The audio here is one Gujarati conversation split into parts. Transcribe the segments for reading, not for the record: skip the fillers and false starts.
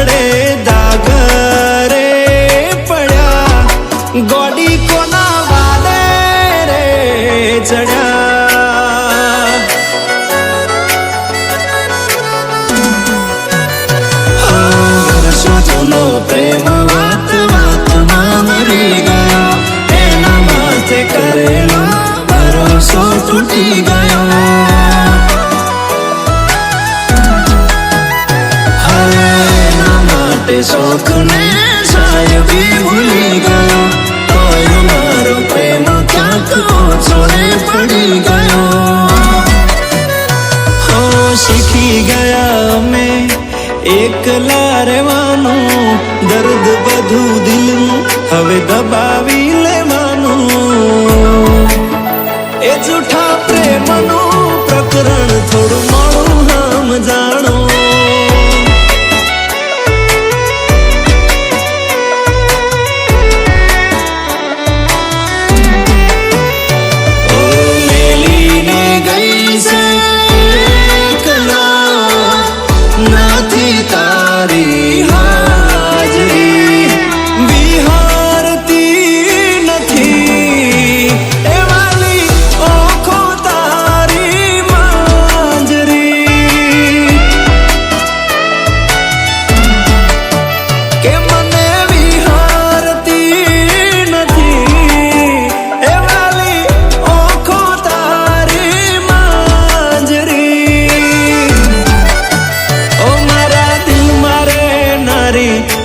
આંગણે દાગ રે પડ્યા, ગોડી કોના વાદે રે ચડ્યા. વર્ષો જૂનો પ્રેમ વાત વાતમાં મરી ગયો, એના માથે કરેલો ભરોસો તૂટી ગયો. શોખને સાહેબી ભૂલી ગયો, તોય મારો પ્રેમ ક્યાંક ઓછોને પડી ગયો. હો શીખી ગયા અમે એકલા રહેવાનું, દર્દ બધું દિલનું હવે દબાવી લેવાનું. એ જૂઠા પ્રેમનું પ્રકરણ થોડું મોડું હમ જાણો.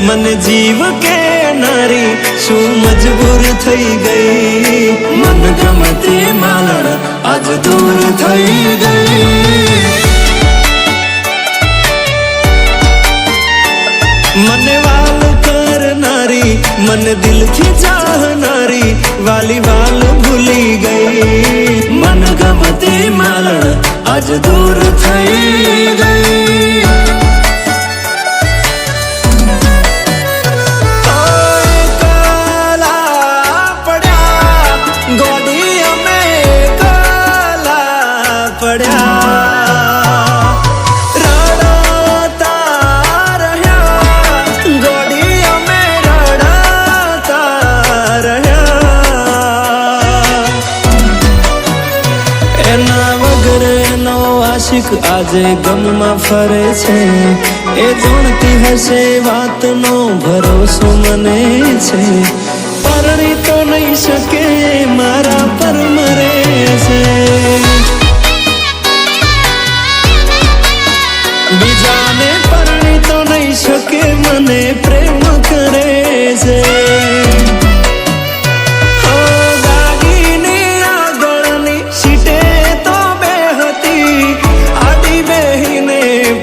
મને જીવ કે નારી શું મજબૂર થઈ ગઈ, મન ગમતી માલણ આજ દૂર થઈ ગઈ. મને વાલ કરનારી, મને દિલથી ચાહનારી, વાલી વાલ ભૂલી ગઈ, મન ગમતી માલણ આજ દૂર થઈ ગઈ. આશિક આજે ગમમાં ફરે છે, એ જોણતી હશે વાતનો ભરોસો મને છે. પરણી તો નહીં શકે મારા પર મરે છે, બીજાને પરણી તો નહીં શકે મને પ્રેમ કરે છે.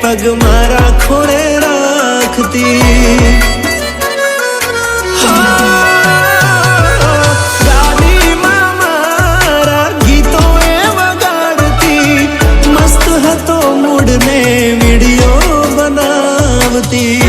પગ મારા ખોળે રાખતી, ગાડીમાં મારા ગીતો એ વગાડતી, મસ્ત હતો મૂડને વિડીયો બનાવતી.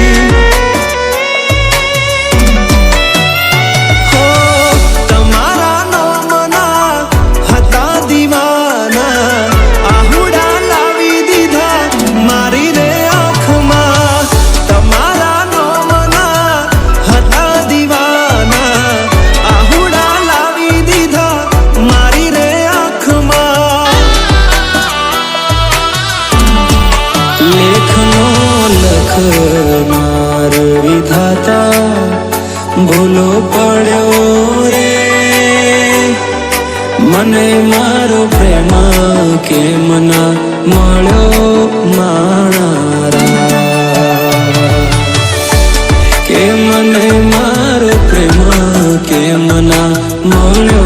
લખનાર વિધાતા ભૂલો પડ્યો રે, મને મારો પ્રેમ કેમ ના મળ્યો માણારા, કે મને મારો પ્રેમ કેમ ના મળ્યો.